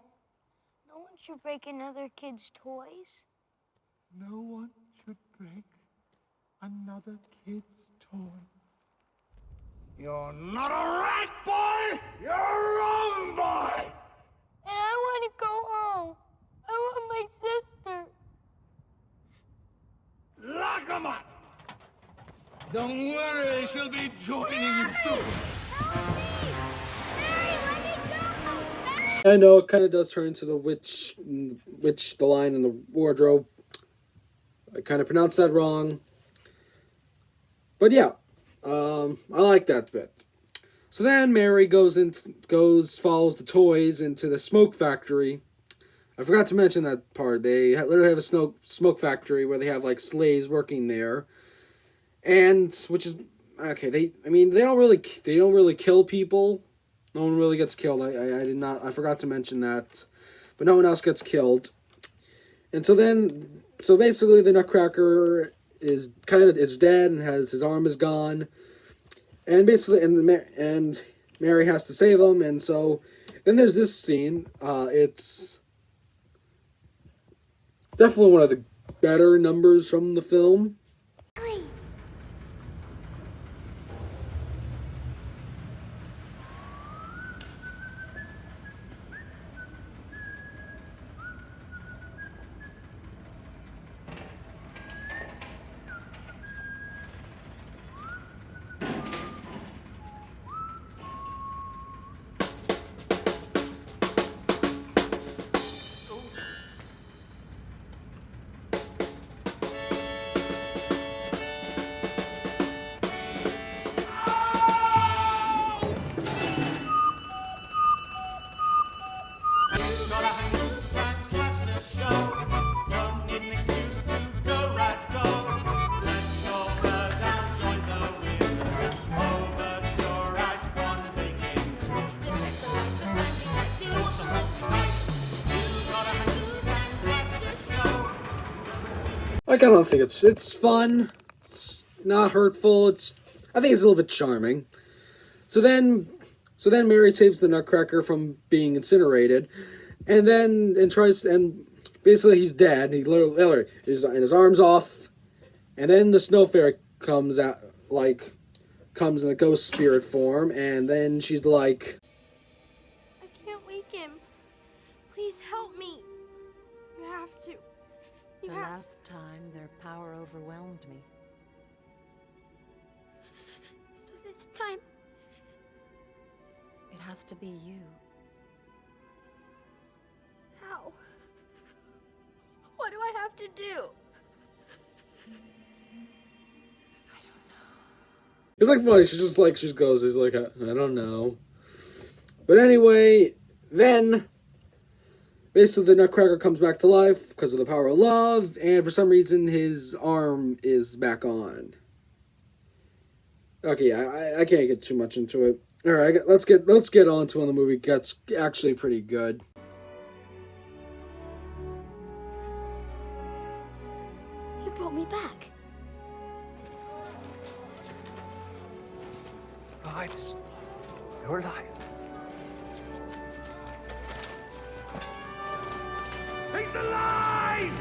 No one should break another kid's toys. No one should break another kid's toy. You're not a rat, boy! You're a wrong boy! And I want to go home. I want my sister. Lock 'em up! Don't worry, she'll be joining you soon. I know it kind of does turn into the witch, the line in the wardrobe. I kind of pronounced that wrong. But yeah, I like that bit. So then Mary follows the toys into the smoke factory. I forgot to mention that part. They literally have a smoke factory where they have like slaves working there, and which is okay. They don't really kill people. No one really gets killed. I forgot to mention that, but no one else gets killed. And so basically the Nutcracker is dead and his arm is gone, and basically and Mary has to save him. And so then there's this scene. It's definitely one of the better numbers from the film. I kind of think it's fun. It's not hurtful. I think it's a little bit charming. So then Mary saves the Nutcracker from being incinerated, and basically he's dead. He literally his arm's off, and then the Snow Fairy comes in a ghost spirit form, and then she's like, I can't wake him. Please help me. You have to. The last time their power overwhelmed me. So this time, it has to be you. how? do? It's like funny, she just goes, he's like, I don't know. But anyway, then basically the Nutcracker comes back to life because of the power of love, and for some reason his arm is back on. Okay, I can't get too much into it. Alright, let's get on to when the movie gets actually pretty good. You brought me back. Lives. Your life. He's alive!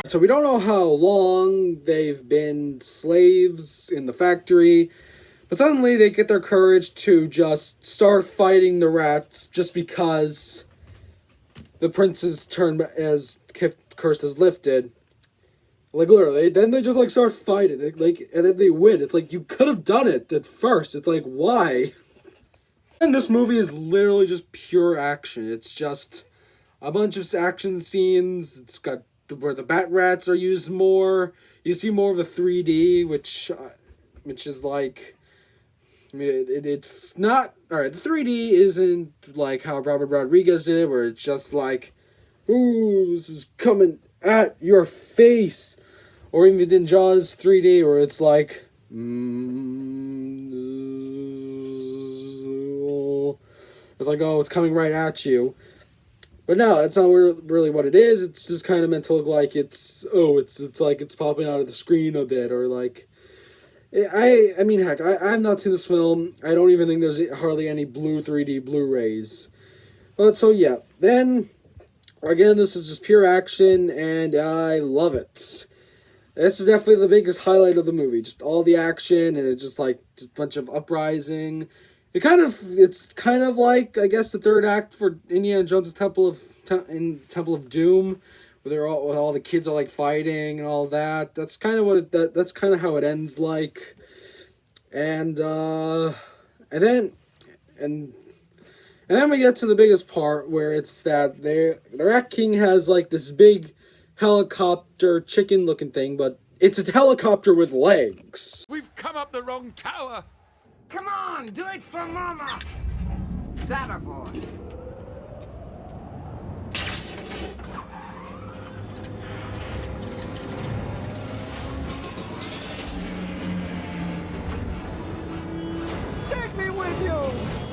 So we don't know how long they've been slaves in the factory, but suddenly they get their courage to just start fighting the rats just because the prince's turn as curse is lifted. Like literally, then they just like start fighting, and then they win. It's like you could have done it at first. It's like why? And this movie is literally just pure action. It's just a bunch of action scenes. It's got where the bat rats are used more. You see more of the 3D, which is like, I mean, it's not alright. The 3D isn't like how Robert Rodriguez did, where it's just like, ooh, this is coming at your face, or even in Jaws 3D, where it's like, it's like, oh, it's coming right at you. But no, that's not really what it is. It's just kind of meant to look like it's like it's popping out of the screen a bit, or like, I mean, heck, I've not seen this film. I don't even think there's hardly any blue 3D Blu-rays. But so yeah, then, again, this is just pure action, and I love it. This is definitely the biggest highlight of the movie. Just all the action, and it's just like, just a bunch of uprising. It's kind of like, I guess, the third act for Indiana Jones' Temple of Doom, where all the kids are like fighting and all that. That's kind of that's kind of how it ends like, and then we get to the biggest part where it's that the Rat King has like this big helicopter chicken looking thing, but it's a helicopter with legs. We've come up the wrong tower. Come on, do it for Mama. That a boy. Take me with you.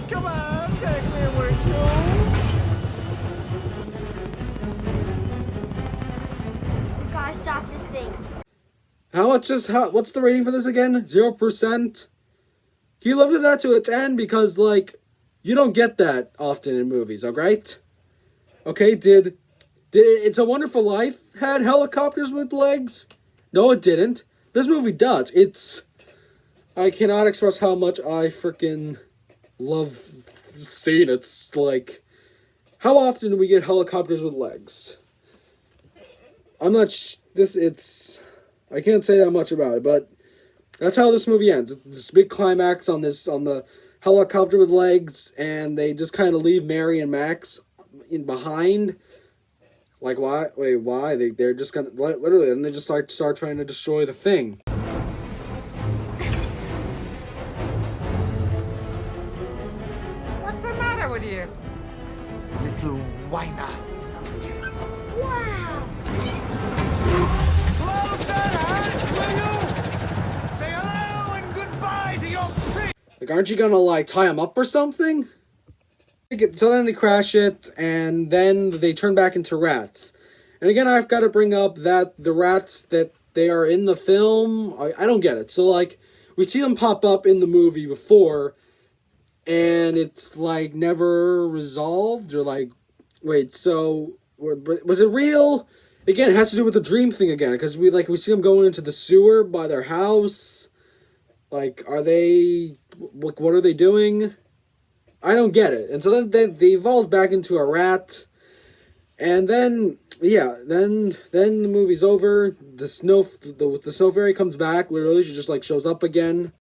Come on, take me with you. We've got to stop this thing. What's the rating for this again? 0%? Can you lift that to a 10? Because, like, you don't get that often in movies, alright? Okay, did It's a Wonderful Life had helicopters with legs? No, it didn't. This movie does. I cannot express how much I freaking love seeing it. It's like, how often do we get helicopters with legs? I'm not I can't say that much about it, but that's how this movie ends. This big climax on the helicopter with legs, and they just kind of leave Mary and Max behind. Like, why? Wait, why? They're just gonna literally, and they just start trying to destroy the thing. What's the matter with you? Little whiner. Wow! Close that hands, will you? Say hello and goodbye to your pig. Like, aren't you gonna, like, tie him up or something? So then they crash it, and then they turn back into rats. And again, I've got to bring up that the rats that they are in the film, I don't get it. So, like, we see them pop up in the movie before, and it's, like, never resolved, or, like, wait, so, was it real? Again, it has to do with the dream thing again, because we see them going into the sewer by their house. Like, what are they doing? I don't get it. And so then they evolved back into a rat, And then, yeah, then the movie's over. The snow fairy comes back. Literally, she just like shows up again.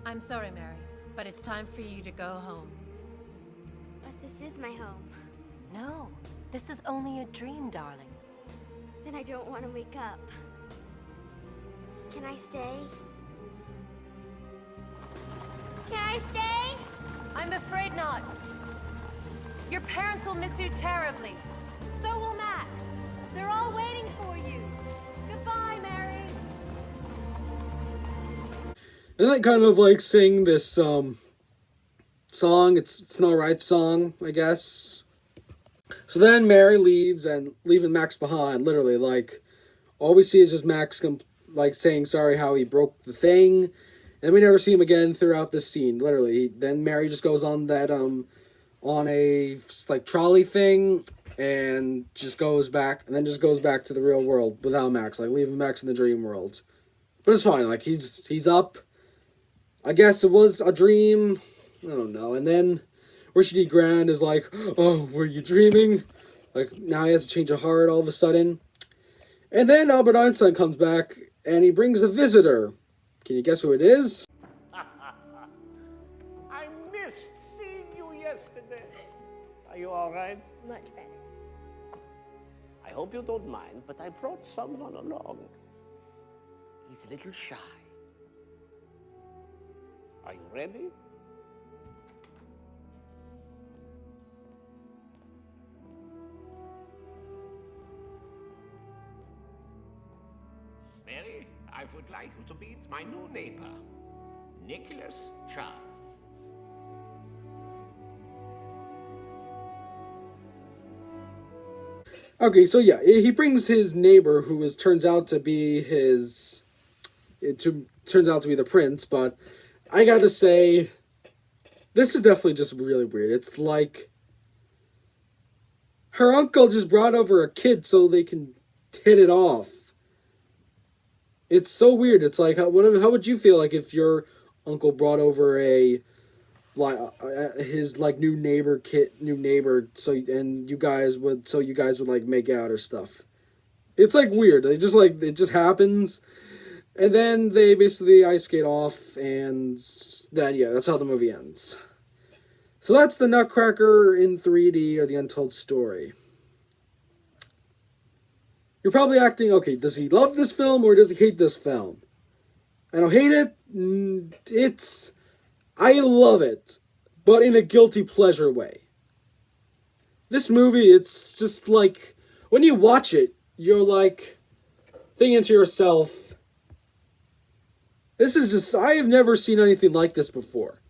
I'm sorry, Mary, but it's time for you to go home. But this is my home. No, this is only a dream, darling. Then I don't want to wake up. Can I stay? Can I stay? I'm afraid not. Your parents will miss you terribly. So will Max. They're all waiting for you. Goodbye, Mary. And they kind of like sing this song. It's an alright song, I guess. So then Mary leaves and leaving Max behind. Literally, like all we see is just Max like saying sorry how he broke the thing, and we never see him again throughout this scene. Literally, then Mary just goes on that on a like trolley thing and just goes back, and then just goes back to the real world without Max, like leaving Max in the dream world. But it's fine. Like he's up. I guess it was a dream. I don't know. And then Richard E. Grant is like, oh, were you dreaming? Like, now he has to change a heart all of a sudden. And then Albert Einstein comes back, and he brings a visitor. Can you guess who it is? I missed seeing you yesterday. Are you all right? Much better. I hope you don't mind, but I brought someone along. He's a little shy. Are you ready? Mary, I would like you to meet my new neighbor, Nicholas Charles. Okay, so yeah, he brings his neighbor, who turns out to be the prince, but I gotta say, this is definitely just really weird. It's like her uncle just brought over a kid so they can hit it off. It's so weird. It's like, how would you feel like if your uncle brought over his like new neighbor, so you guys would like make out or stuff. It's like weird. It just happens. And then they basically ice skate off, and then, yeah, that's how the movie ends. So that's the Nutcracker in 3D, or the Untold Story. You're probably acting, okay, does he love this film, or does he hate this film? I don't hate it. I love it, but in a guilty pleasure way. This movie, it's just like, when you watch it, you're like, thinking to yourself, this is just, I have never seen anything like this before.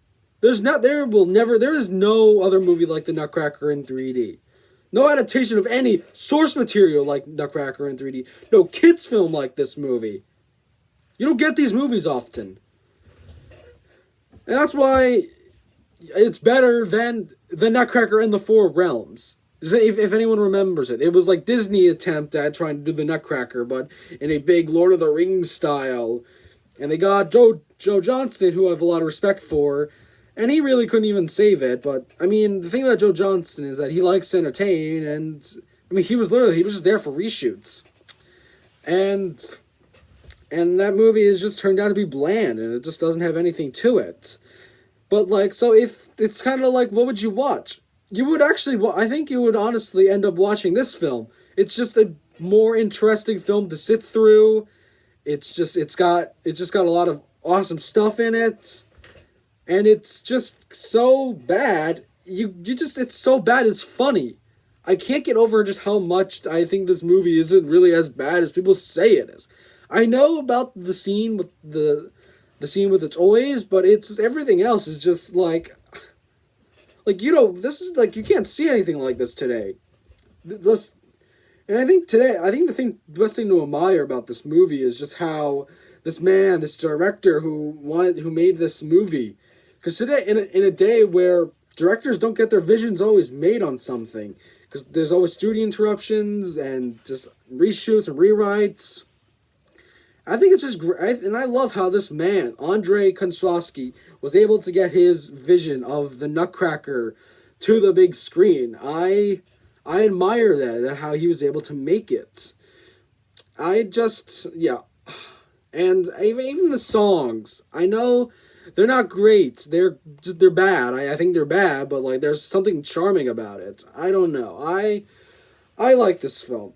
There is no other movie like the Nutcracker in 3D. No adaptation of any source material like Nutcracker in 3D. No kids film like this movie. You don't get these movies often. And that's why it's better than the Nutcracker in the Four Realms. If anyone remembers it. It was like Disney attempt at trying to do the Nutcracker, but in a big Lord of the Rings style. And they got Joe Johnston, who I have a lot of respect for, and he really couldn't even save it. But, I mean, the thing about Joe Johnston is that he likes to entertain, and, I mean, he was just there for reshoots. And that movie has just turned out to be bland, and it just doesn't have anything to it. But, like, so if, it's kind of like, what would you watch? You would actually, I think you would honestly end up watching this film. It's just a more interesting film to sit through. It's just got a lot of awesome stuff in it, and it's just so bad. It's so bad it's funny. I can't get over just how much I think this movie isn't really as bad as people say it is. I know about the scene with the scene with the toys, but it's everything else is just like this is like, you can't see anything like this today. And And I think the best thing to admire about this movie is just how this man, this director who made this movie, because today in a day where directors don't get their visions always made on something, because there's always studio interruptions and just reshoots and rewrites. I think it's just great, and I love how this man, Andrei Konstrovsky, was able to get his vision of the Nutcracker to the big screen. I admire that how he was able to make it. Yeah. And even the songs, I know they're not great. They're bad. I think they're bad, but like there's something charming about it. I don't know. I like this film.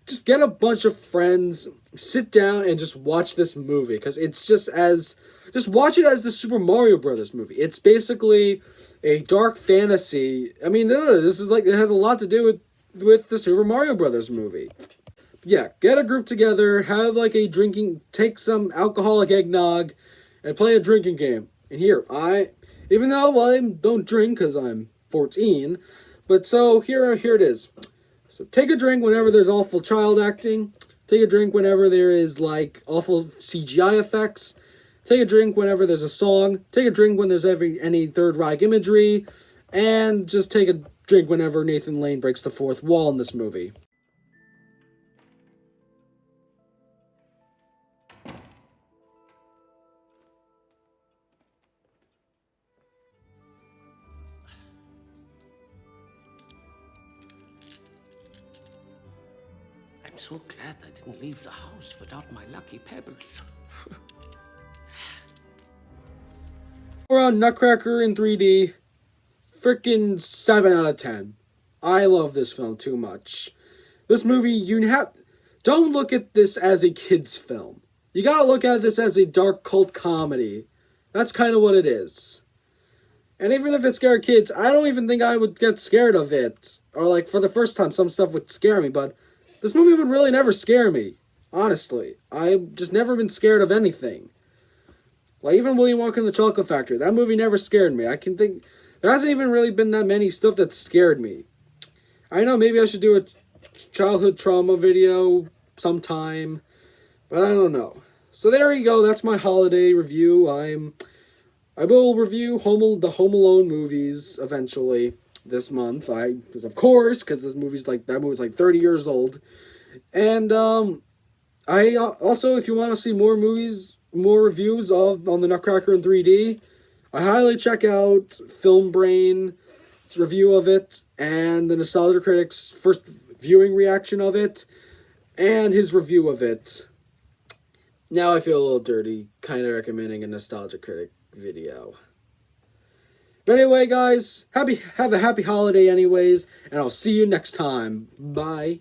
Just get a bunch of friends, sit down and just watch this movie, because it's just watch it as the Super Mario Brothers movie. It's basically a dark fantasy. I mean, this is like, it has a lot to do with the Super Mario Brothers movie. Yeah, get a group together, have like take some alcoholic eggnog, and play a drinking game. And here, even though I don't drink because I'm 14, but so here it is. So take a drink whenever there's awful child acting. Take a drink whenever there is like awful CGI effects. Take a drink whenever there's a song. Take a drink when there's any Third Reich imagery. And just take a drink whenever Nathan Lane breaks the fourth wall in this movie. I'm so glad I didn't leave the house without my lucky pebbles. We're on Nutcracker in 3D. Freaking 7 out of 10. I love this film too much. This movie, don't look at this as a kid's film. You gotta look at this as a dark cult comedy. That's kind of what it is. And even if it scared kids, I don't even think I would get scared of it. Or like, for the first time, some stuff would scare me, but this movie would really never scare me. Honestly. I've just never been scared of anything. Like, even Willy Wonka and the Chocolate Factory, that movie never scared me. There hasn't even really been that many stuff that scared me. I know maybe I should do a childhood trauma video sometime, but I don't know. So there you go, that's my holiday review. I will review the Home Alone movies eventually this month. Because that movie's like 30 years old. And I also, if you want to see more reviews on the Nutcracker in 3D, I highly check out Film Brain's review of it, and the Nostalgia Critic's first viewing reaction of it, and his review of it. Now I feel a little dirty, kind of recommending a Nostalgia Critic video. But anyway, guys, have a happy holiday anyways, and I'll see you next time. Bye.